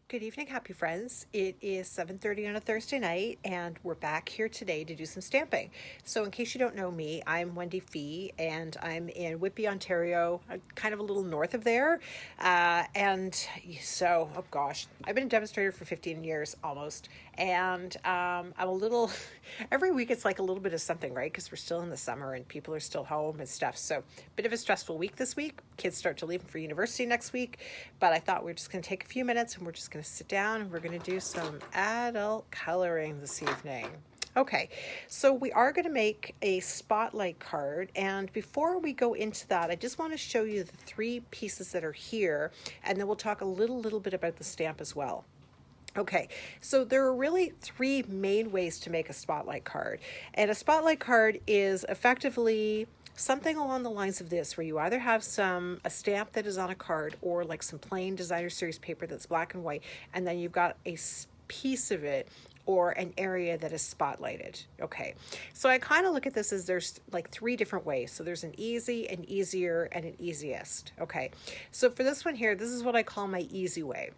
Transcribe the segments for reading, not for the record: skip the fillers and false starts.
Good evening, happy friends. It is 7:30 on a Thursday night, and we're back here today to do some stamping. So in case you don't know me, I'm Wendy Fee, and I'm in Whitby, Ontario, kind of a little north of there. Oh gosh, I've been a demonstrator for 15 years almost, and I'm a little, every week it's like a little bit of something, right? Because we're still in the summer and people are still home and stuff. So bit of a stressful week this week. Kids start to leave for university next week, but I thought we are just going to take a few minutes and we're just going to sit down and we're going to do some adult coloring this evening. Okay, so we are going to make a spotlight card, and before we go into that, I just want to show you the three pieces that are here, and then we'll talk a little bit about the stamp as well. Okay, so there are really three main ways to make a spotlight card, and a spotlight card is effectively something along the lines of this, where you either have a stamp that is on a card or like some plain designer series paper that's black and white, and then you've got a piece of it or an area that is spotlighted. Okay, so I kind of look at this as there's like three different ways. So there's an easy, an easier, and an easiest. Okay, so for this one here, this is what I call my easy way.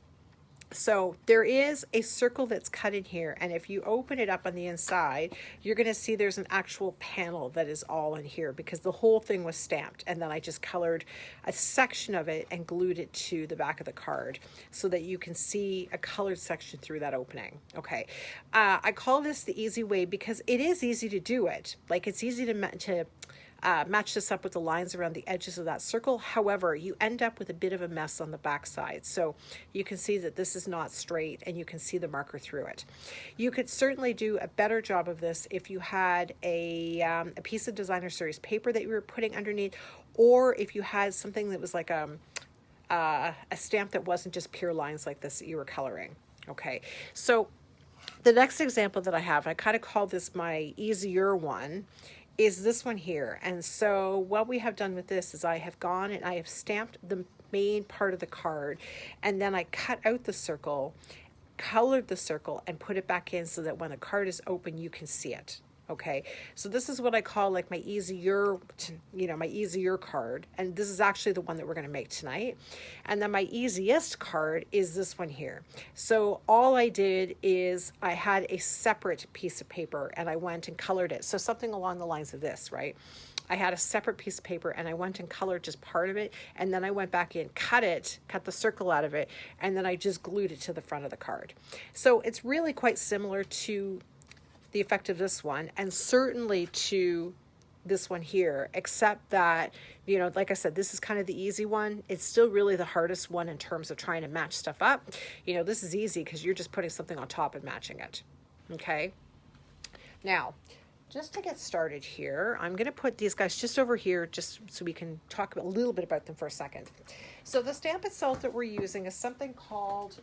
So there is a circle that's cut in here, and if you open it up on the inside, you're going to see there's an actual panel that is all in here because the whole thing was stamped, and then I just colored a section of it and glued it to the back of the card so that you can see a colored section through that opening. Okay, I call this the easy way because it is easy to do it. Like, it's easy to match this up with the lines around the edges of that circle. However, you end up with a bit of a mess on the back side. So you can see that this is not straight and you can see the marker through it. You could certainly do a better job of this if you had a piece of designer series paper that you were putting underneath, or if you had something that was like a stamp that wasn't just pure lines like this that you were coloring. Okay, so the next example that I have, I kind of call this my easier one, is this one here. And so what we have done with this is I have gone and I have stamped the main part of the card, and then I cut out the circle, colored the circle, and put it back in so that when the card is open, you can see it. Okay, so this is what I call like my easier, my easier card. And this is actually the one that we're going to make tonight. And then my easiest card is this one here. So all I did is I had a separate piece of paper and I went and colored it. So something along the lines of this, right? I had a separate piece of paper and I went and colored just part of it. And then I went back in, cut the circle out of it. And then I just glued it to the front of the card. So it's really quite similar to the effect of this one, and certainly to this one here, except that, like I said, this is kind of the easy one. It's still really the hardest one in terms of trying to match stuff up. This is easy because you're just putting something on top and matching it. Okay, now just to get started here, I'm going to put these guys just over here just so we can talk a little bit about them for a second. So the stamp itself that we're using is something called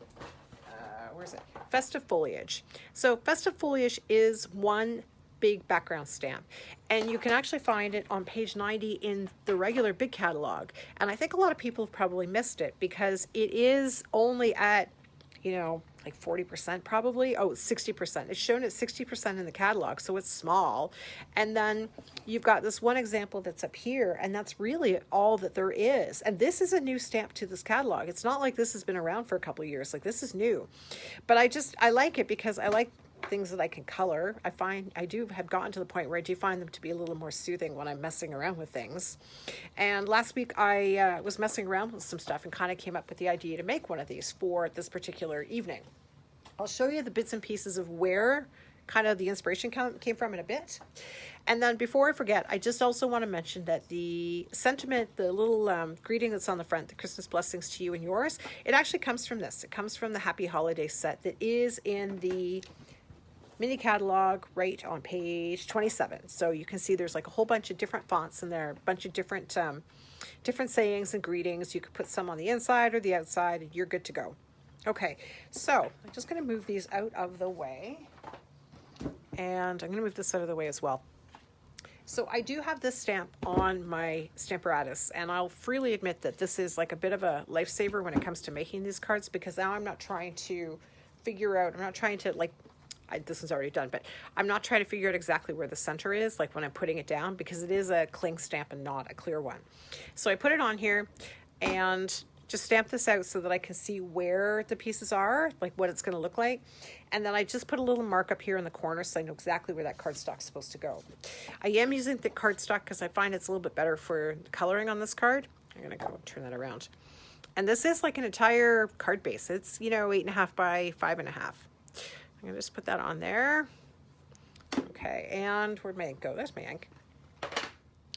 where is it? Festive Foliage. So Festive Foliage is one big background stamp, and you can actually find it on page 90 in the regular big catalog. And I think a lot of people have probably missed it because it is only at, like 40% probably. Oh, 60%. It's shown at 60% in the catalog, so it's small. And then you've got this one example that's up here, and that's really all that there is. And this is a new stamp to this catalog. It's not like this has been around for a couple of years. Like, this is new. But I like it because I like things that I can color. I do have gotten to the point where I do find them to be a little more soothing when I'm messing around with things. And last week I was messing around with some stuff and kind of came up with the idea to make one of these for this particular evening. I'll show you the bits and pieces of where kind of the inspiration came from in a bit. And then before I forget, I just also want to mention that the sentiment, the little greeting that's on the front, the Christmas blessings to you and yours, it actually comes from this. It comes from the Happy Holiday set that is in the mini catalog right on page 27. So you can see there's like a whole bunch of different fonts in there, a bunch of different sayings and greetings. You could put some on the inside or the outside and you're good to go. Okay, so I'm just going to move these out of the way, and I'm going to move this out of the way as well. So I do have this stamp on my Stamparatus, and I'll freely admit that this is like a bit of a lifesaver when it comes to making these cards, because now I'm not trying to figure out, this is already done, but I'm not trying to figure out exactly where the center is, like when I'm putting it down, because it is a cling stamp and not a clear one. So I put it on here, and just stamp this out so that I can see where the pieces are, like what it's going to look like. And then I just put a little mark up here in the corner so I know exactly where that cardstock's supposed to go. I am using the cardstock because I find it's a little bit better for coloring on this card. I'm going to go turn that around. And this is like an entire card base. It's, you know, 8.5 by 5.5. I'm going to just put that on there. Okay, and where'd my ink go? There's my ink.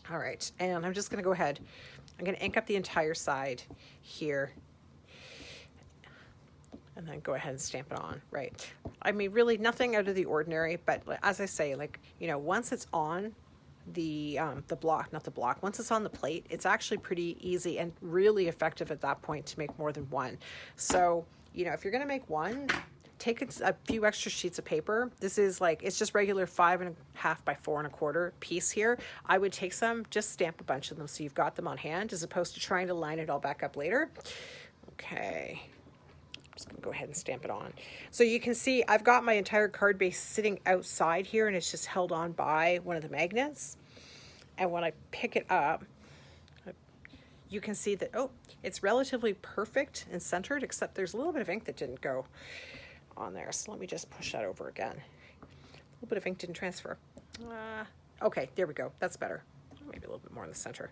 All right, and I'm just going to go ahead. I'm going to ink up the entire side here. And then go ahead and stamp it on, right? I mean, really nothing out of the ordinary, but as I say, like, you know, once it's on the block, not the block, once it's on the plate, it's actually pretty easy and really effective at that point to make more than one. So, you know, if you're going to make one, take a few extra sheets of paper. This is like, it's just regular 5.5 by 4.25 piece here. I would take some, just stamp a bunch of them so you've got them on hand as opposed to trying to line it all back up later. Okay. Just gonna go ahead and stamp it on. So you can see I've got my entire card base sitting outside here and it's just held on by one of the magnets. And when I pick it up, you can see that, oh, it's relatively perfect and centered, except there's a little bit of ink that didn't go on there. So let me just push that over again. A little bit of ink didn't transfer. Okay, there we go. That's better. Maybe a little bit more in the center.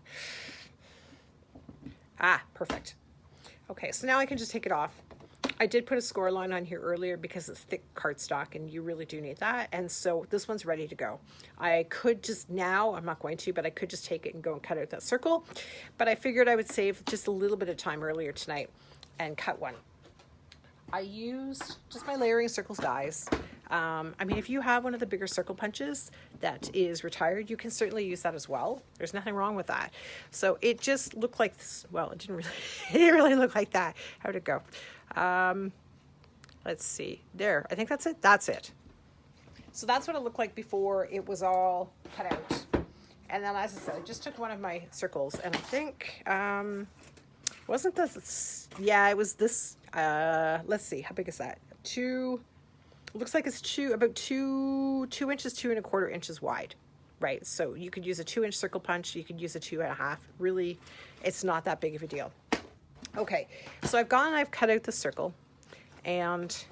Ah, perfect. Okay, so now I can just take it off. I did put a score line on here earlier because it's thick cardstock and you really do need that. And so this one's ready to go. I could just now, I'm not going to, but I could just take it and go and cut out that circle. But I figured I would save just a little bit of time earlier tonight and cut one. I used just my layering circles dies. I mean, if you have one of the bigger circle punches that is retired, you can certainly use that as well. There's nothing wrong with that. So it just looked like this. Well, it didn't really look like that. How'd it go? Let's see there. I think that's it. That's it. So that's what it looked like before it was all cut out. And then, as I said, I just took one of my circles and I think, wasn't this, yeah, it was this, let's see, how big is that? Looks like it's about 2 inches, 2.25 inches wide, right? So you could use a 2-inch circle punch. You could use a 2.5. Really, it's not that big of a deal. Okay, so I've cut out the circle and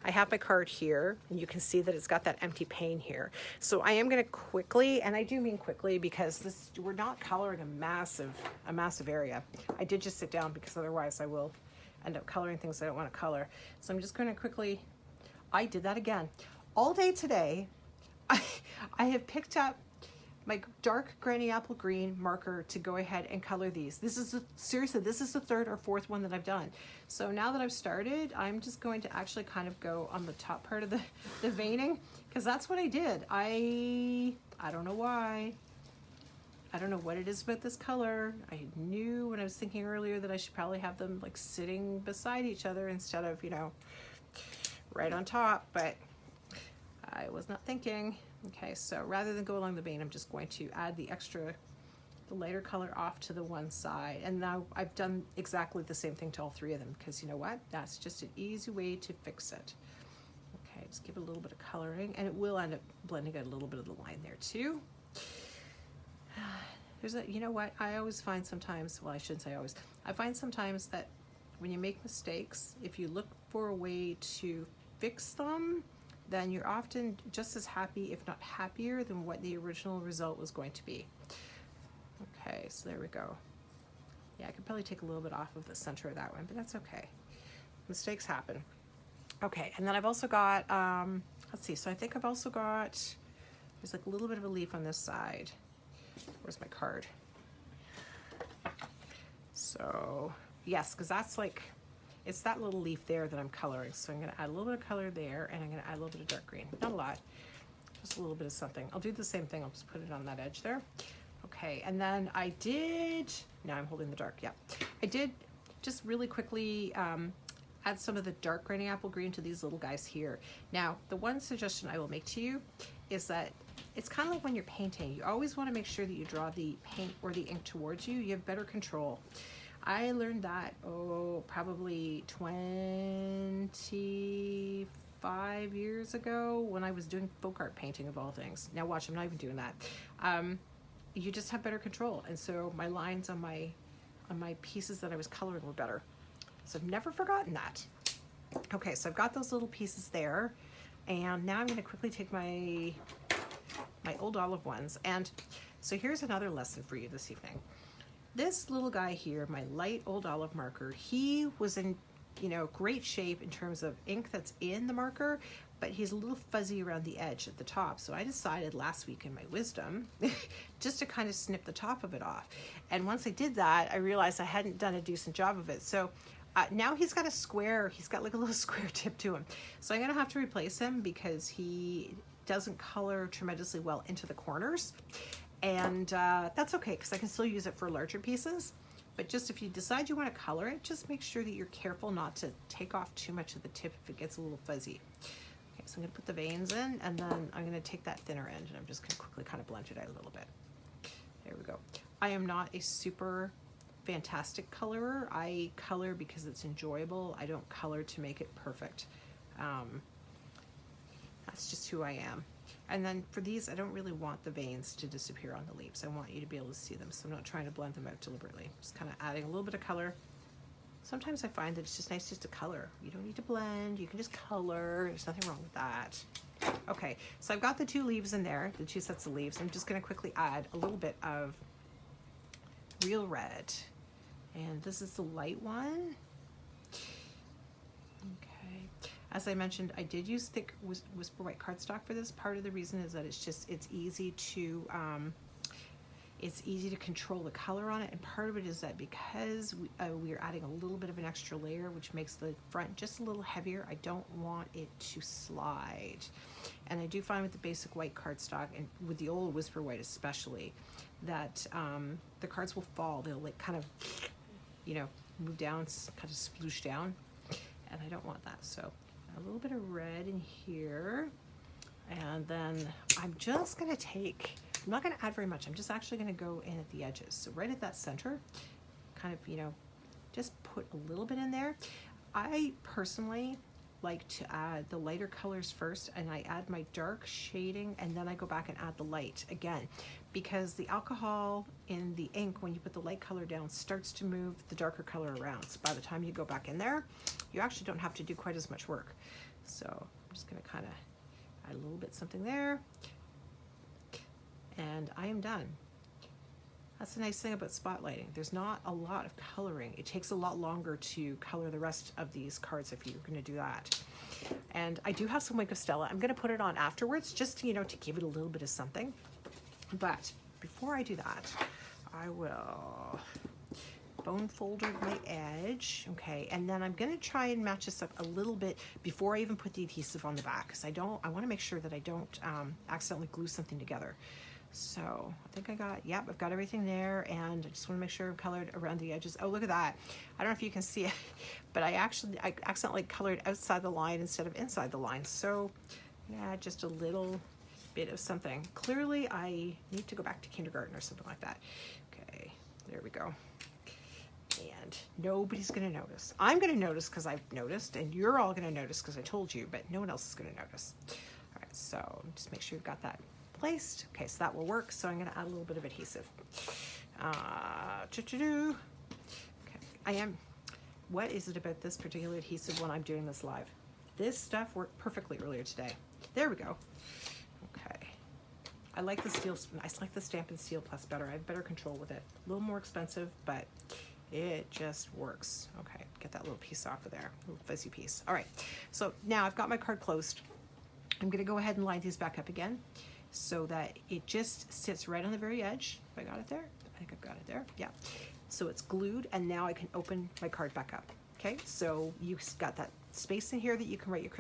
I have my card here and you can see that it's got that empty pane here. So I am going to quickly, and I do mean quickly because we're not coloring a massive area. I did just sit down because otherwise I will end up coloring things I don't want to color. So I'm just going to quickly, I did that again. All day today, I have picked up my dark granny apple green marker to go ahead and color these. Seriously, this is the 3rd or 4th one that I've done. So now that I've started, I'm just going to actually kind of go on the top part of the veining because that's what I did. I don't know why. I don't know what it is about this color. I knew when I was thinking earlier that I should probably have them like sitting beside each other instead of, you know, right on top, but I was not thinking. Okay, so rather than go along the vein, I'm just going to add the lighter color off to the one side. And now I've done exactly the same thing to all 3 of them because you know what? That's just an easy way to fix it. Okay, just give it a little bit of coloring and it will end up blending out a little bit of the line there too. You know what? I always find sometimes, well, I shouldn't say always, I find sometimes that when you make mistakes, if you look for a way to fix them, then you're often just as happy, if not happier, than what the original result was going to be. Okay, so there we go. Yeah, I could probably take a little bit off of the center of that one, but that's okay. Mistakes happen. Okay, and then I've also got, let's see, so I think I've also got, there's like a little bit of a leaf on this side. Where's my card? So, yes, because that's like, it's that little leaf there that I'm coloring. So I'm going to add a little bit of color there and I'm going to add a little bit of dark green. Not a lot, just a little bit of something. I'll do the same thing. I'll just put it on that edge there. Okay, and then I did, now I'm holding the dark, yeah. I did just really quickly add some of the dark granny apple green to these little guys here. Now, the one suggestion I will make to you is that it's kind of like when you're painting. You always want to make sure that you draw the paint or the ink towards you. You have better control. I learned that, probably 25 years ago when I was doing folk art painting of all things. Now watch, I'm not even doing that. You just have better control. And so my lines on my and my pieces that I was coloring were better. So I've never forgotten that. Okay, so I've got those little pieces there, and now I'm going to quickly take my old olive ones. And so here's another lesson for you this evening. This little guy here, my light old olive marker, he was in, you know, great shape in terms of ink that's in the marker, but he's a little fuzzy around the edge at the top. So I decided last week in my wisdom just to kind of snip the top of it off. And once I did that, I realized I hadn't done a decent job of it. So now he's got a square, he's got like a little square tip to him. So I'm gonna have to replace him because he doesn't color tremendously well into the corners. And that's okay, because I can still use it for larger pieces. But just if you decide you want to color it, just make sure that you're careful not to take off too much of the tip if it gets a little fuzzy. Okay, so I'm going to put the veins in, and then I'm going to take that thinner end, and I'm just going to quickly kind of blend it out a little bit. There we go. I am not a super fantastic colorer. I color because it's enjoyable. I don't color to make it perfect. That's just who I am. And then for these, I don't really want the veins to disappear on the leaves. I want you to be able to see them, so I'm not trying to blend them out deliberately. Just kind of adding a little bit of color. Sometimes I find that it's just nice just to color. You don't need to blend, you can just color. There's nothing wrong with that. Okay, so I've got the two leaves in there, the two sets of leaves. I'm just gonna quickly add a little bit of real red. And this is the light one. As I mentioned, I did use thick Whisper White cardstock for this. Part of the reason is that it's easy to control the color on it, and part of it is that because we are adding a little bit of an extra layer, which makes the front just a little heavier, I don't want it to slide. And I do find with the basic white cardstock, and with the old Whisper White especially, that the cards will fall. They'll like kind of, you know, move down, kind of sploosh down, and I don't want that. So a little bit of red in here, and then I'm just gonna take, I'm not gonna add very much, I'm just actually gonna go in at the edges. So right at that center, kind of, you know, just put a little bit in there. I personally like to add the lighter colors first, and I add my dark shading, and then I go back and add the light again, because the alcohol in the ink, when you put the light color down, starts to move the darker color around. So by the time you go back in there, you actually don't have to do quite as much work. So I'm just gonna kind of add a little bit something there, and I am done. That's the nice thing about spotlighting. There's not a lot of coloring. It takes a lot longer to color the rest of these cards if you're gonna do that. And I do have some Wink of Stella. I'm gonna put it on afterwards, just to, you know, to give it a little bit of something. But before I do that, I will bone folder my edge, okay? And then I'm gonna try and match this up a little bit before I even put the adhesive on the back, because I wanna make sure that I don't accidentally glue something together. So I think I've got everything there, and I just want to make sure I'm colored around the edges. Oh, look at that. I don't know if you can see it, but I accidentally colored outside the line instead of inside the line. So yeah, just a little bit of something. Clearly I need to go back to kindergarten or something like that. Okay, there we go. And nobody's gonna notice. I'm gonna notice because I've noticed, and you're all gonna notice because I told you, but no one else is gonna notice. All right, so just make sure you've got that placed. Okay, so that will work. So I'm going to add a little bit of adhesive. Okay, what is it about this particular adhesive when I'm doing this live? This stuff worked perfectly earlier today. There we go. Okay. I like the steel, I like the Stampin' Steel Plus better. I have better control with it. A little more expensive, but it just works. Okay, get that little piece off of there, little fuzzy piece. All right, so now I've got my card closed. I'm going to go ahead and line these back up again, so that it just sits right on the very edge. Have I got it there? I think I've got it there. Yeah. So it's glued, and now I can open my card back up. Okay, so you've got that space in here that you can write your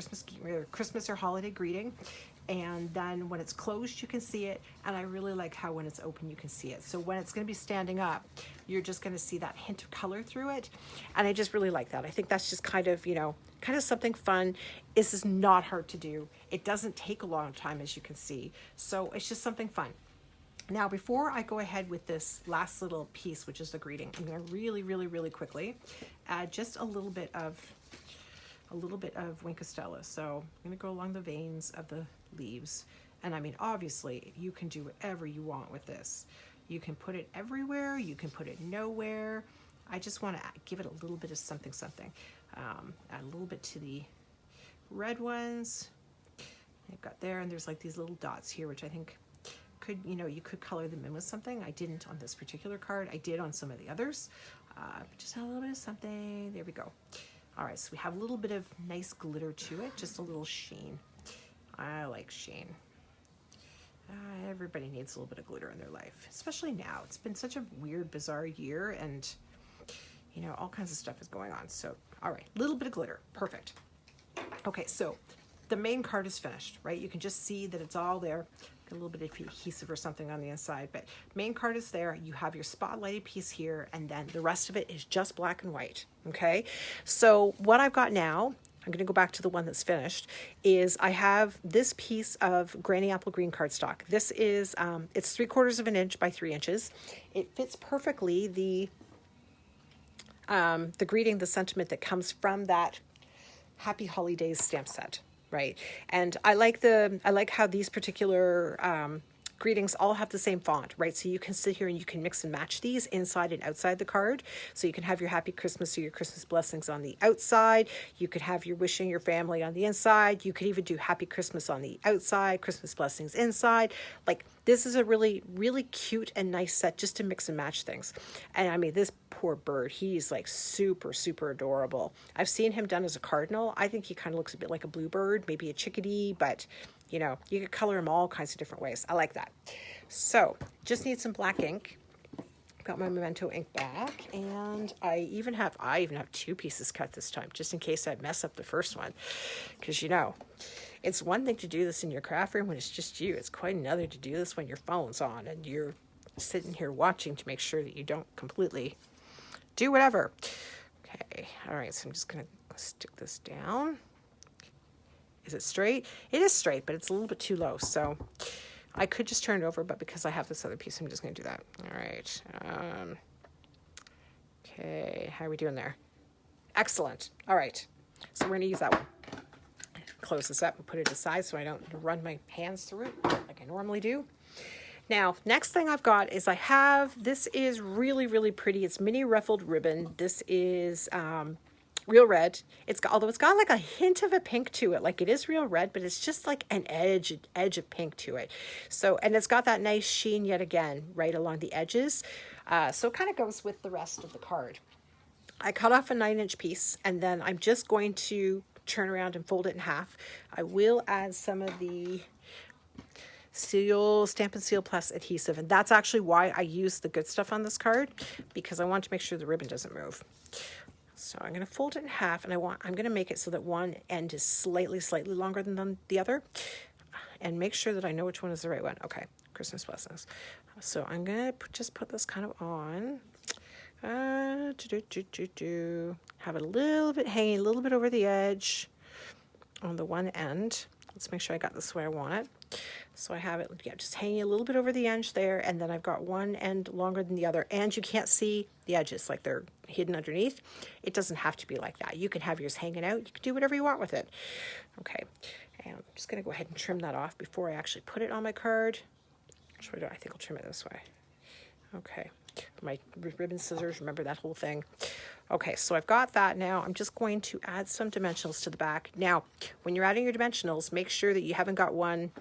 Christmas or holiday greeting, and then when it's closed you can see it, and I really like how when it's open you can see it. So when it's going to be standing up, you're just going to see that hint of color through it, and I just really like that. I think that's just kind of, you know, kind of something fun. This is not hard to do. It doesn't take a long time, as you can see, so it's just something fun. Now, before I go ahead with this last little piece, which is the greeting, I'm going to really quickly add just a little bit of Wink of Stella. So I'm going to go along the veins of the leaves, and I mean, obviously you can do whatever you want with this. You can put it everywhere, you can put it nowhere. I just want to give it a little bit of something, something. Add a little bit to the red ones. I've got there, and there's like these little dots here, which I think could, you know, you could color them in with something. I didn't on this particular card. I did on some of the others. But just a little bit of something. There we go. All right, so we have a little bit of nice glitter to it, just a little sheen. I like sheen. Everybody needs a little bit of glitter in their life, especially now. It's been such a weird, bizarre year, and you know, all kinds of stuff is going on. So, all right, little bit of glitter, perfect. Okay, so the main card is finished, right? You can just see that it's all there. Got a little bit of adhesive or something on the inside, but main card is there. You have your spotlighted piece here, and then the rest of it is just black and white, okay? So what I've got now, I'm gonna go back to the one that's finished, is I have this piece of Granny Apple Green cardstock. This is, it's 3/4 of an inch by 3 inches. It fits perfectly the greeting, the sentiment that comes from that Happy Holidays stamp set, right? And I like how these particular greetings all have the same font, right? So you can sit here and you can mix and match these inside and outside the card. So you can have your Happy Christmas or your Christmas blessings on the outside. You could have your wishing your family on the inside. You could even do Happy Christmas on the outside, Christmas blessings inside. Like, this is a really, really cute and nice set just to mix and match things. And I mean, this poor bird, he's like super, super adorable. I've seen him done as a cardinal. I think he kind of looks a bit like a bluebird, maybe a chickadee, but you know, you could color him all kinds of different ways. I like that. So just need some black ink. Got my Memento ink back, and I even have 2 pieces cut this time, just in case I mess up the first one. Because, you know, it's one thing to do this in your craft room when it's just you. It's quite another to do this when your phone's on and you're sitting here watching to make sure that you don't completely do whatever. Okay, all right, so I'm just gonna stick this down. Is it straight? It is straight, but it's a little bit too low, so I could just turn it over, but because I have this other piece, I'm just going to do that. All right. Okay, how are we doing there? Excellent. All right, so we're going to use that one. Close this up and put it aside so I don't run my hands through it like I normally do. Now, next thing I've got is this is really, really pretty. It's mini ruffled ribbon. This is real red. Although it's got like a hint of a pink to it, like it is real red, but it's just like an edge of pink to it. So, and it's got that nice sheen yet again right along the edges. So it kind of goes with the rest of the card. I cut off a 9-inch piece, and then I'm just going to turn around and fold it in half. I will add some of the Stampin' Seal Plus adhesive, and that's actually why I use the good stuff on this card, because I want to make sure the ribbon doesn't move. So I'm going to fold it in half, and I'm going to make it so that one end is slightly longer than the other, and make sure that I know which one is the right one. Okay, Christmas blessings. So I'm going to just put this kind of on. Have it a little bit hanging, a little bit over the edge on the one end. Let's make sure I got this where I want it. So I have it, yeah, just hanging a little bit over the edge there, and then I've got one end longer than the other, and you can't see the edges, like they're hidden underneath. It doesn't have to be like that. You can have yours hanging out. You can do whatever you want with it. Okay, and I'm just going to go ahead and trim that off before I actually put it on my card. Which way do I think I'll trim it this way? Okay, my ribbon scissors, remember that whole thing. Okay, so I've got that now. I'm just going to add some dimensionals to the back. Now, when you're adding your dimensionals, make sure that you haven't got one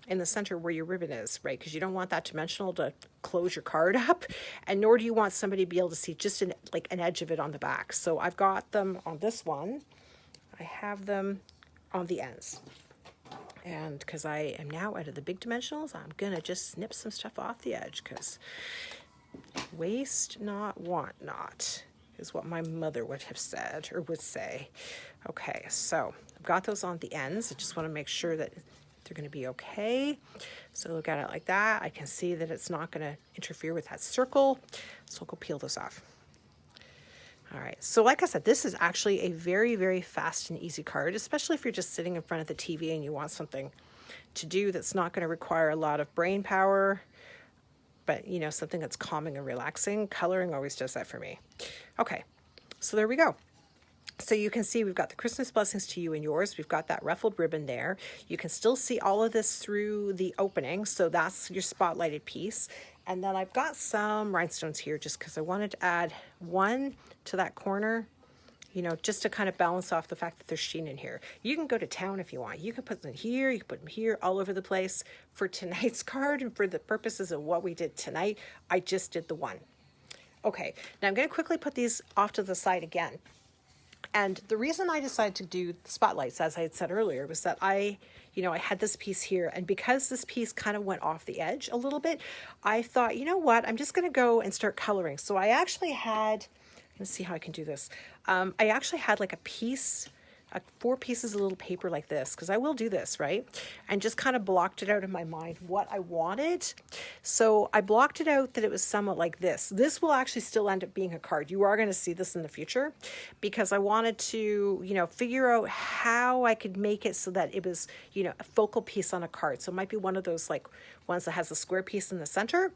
in the center where your ribbon is, right? Because you don't want that dimensional to close your card up, and nor do you want somebody to be able to see just an edge of it on the back. So I've got them on this one. I have them on the ends. And because I am now out of the big dimensionals, I'm going to just snip some stuff off the edge, because waste not, want not is what my mother would have said, or would say. Okay, so I've got those on the ends. I just want to make sure that they're going to be okay. So look at it like that. I can see that it's not going to interfere with that circle. So I'll go peel this off. All right, so like I said, this is actually a very, very fast and easy card, especially if you're just sitting in front of the TV and you want something to do that's not going to require a lot of brain power, but you know, something that's calming and relaxing. Coloring always does that for me. Okay, so there we go. So you can see we've got the Christmas blessings to you and yours. We've got that ruffled ribbon there. You can still see all of this through the opening. So that's your spotlighted piece. And then I've got some rhinestones here just because I wanted to add one to that corner, you know, just to kind of balance off the fact that there's sheen in here. You can go to town if you want. You can put them here, you can put them here, all over the place. For tonight's card and for the purposes of what we did tonight, I just did the one. Okay, now I'm going to quickly put these off to the side again. And the reason I decided to do the spotlights, as I had said earlier, was that I had this piece here, and because this piece kind of went off the edge a little bit, I thought, you know what, I'm just going to go and start coloring. So I actually had, let's see how I can do this. I actually had like a piece, 4 pieces of little paper like this, because I will do this, right? And just kind of blocked it out in my mind what I wanted. So I blocked it out that it was somewhat like this. This will actually still end up being a card. You are going to see this in the future, because I wanted to, figure out how I could make it so that it was, a focal piece on a card. So it might be one of those like ones that has a square piece in the center.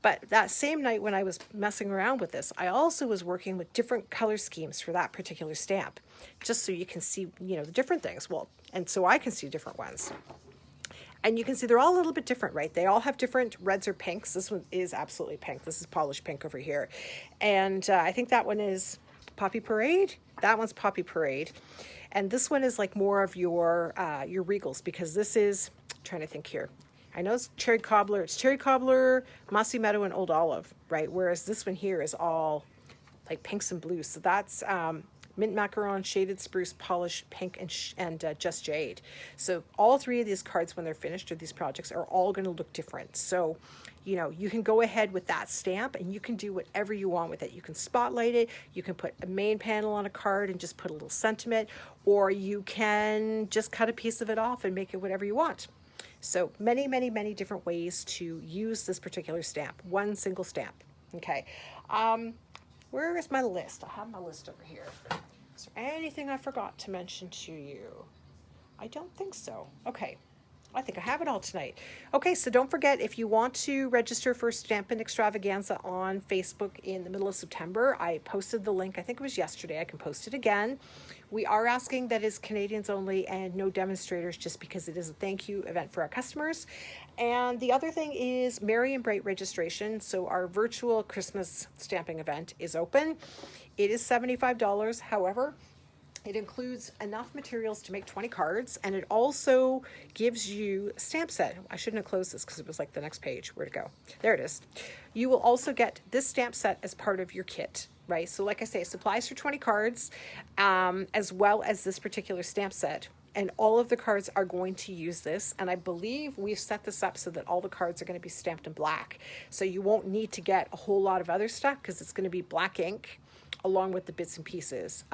But that same night when I was messing around with this, I also was working with different color schemes for that particular stamp, just so you can see, the different things. Well, and so I can see different ones. And you can see they're all a little bit different, right? They all have different reds or pinks. This one is absolutely pink. This is polished pink over here. And I think that one is Poppy Parade. That one's Poppy Parade. And this one is like more of your regals, because this is, I'm trying to think here. I know it's Cherry Cobbler, Mossy Meadow, and Old Olive, right? Whereas this one here is all like pinks and blues. So that's Mint Macaron, Shaded Spruce, Polished Pink, and Just Jade. So all 3 of these cards, when they're finished, or these projects, are all going to look different. So, you can go ahead with that stamp and you can do whatever you want with it. You can spotlight it. You can put a main panel on a card and just put a little sentiment, or you can just cut a piece of it off and make it whatever you want. So many, many, many different ways to use this particular stamp. One single stamp. Okay. Where is my list? I have my list over here. Is there anything I forgot to mention to you? I don't think so. Okay. I think I have it all tonight. Okay, so don't forget, if you want to register for Stampin' Extravaganza on Facebook in the middle of September, I posted the link, I think it was yesterday. I can post it again. We are asking that it's Canadians only and no demonstrators, just because it is a thank you event for our customers. And the other thing is Merry and Bright registration. So our virtual Christmas stamping event is open. It is $75. However, it includes enough materials to make 20 cards, and it also gives you a stamp set. I shouldn't have closed this because it was like the next page. Where'd it go? There it is. You will also get this stamp set as part of your kit, right? So like I say, supplies for 20 cards, as well as this particular stamp set. And all of the cards are going to use this. And I believe we've set this up so that all the cards are going to be stamped in black. So you won't need to get a whole lot of other stuff, because it's going to be black ink along with the bits and pieces.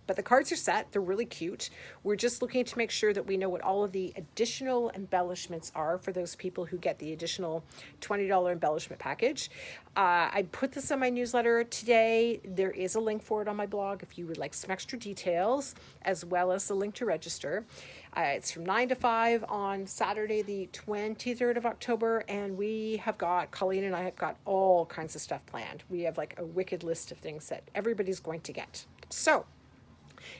But the cards are set. They're really cute. We're just looking to make sure that we know what all of the additional embellishments are for those people who get the additional $20 embellishment package. I put this in my newsletter today. There is a link for it on my blog if you would like some extra details, as well as the link to register. It's from 9 to 5 on Saturday, the 23rd of October, and Colleen and I have got all kinds of stuff planned. We have like a wicked list of things that everybody's going to get. So,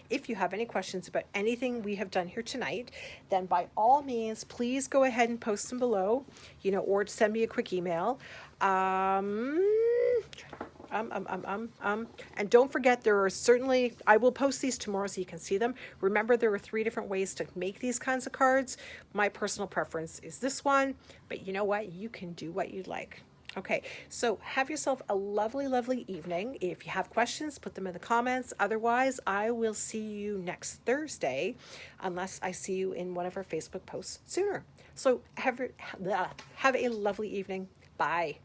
if you have any questions about anything we have done here tonight, then by all means, please go ahead and post them below, or send me a quick email. And don't forget, I will post these tomorrow so you can see them. Remember, there are 3 different ways to make these kinds of cards. My personal preference is this one, but you know what? You can do what you'd like. Okay, so have yourself a lovely, lovely evening. If you have questions, put them in the comments. Otherwise, I will see you next Thursday, unless I see you in one of our Facebook posts sooner. So have a lovely evening. Bye.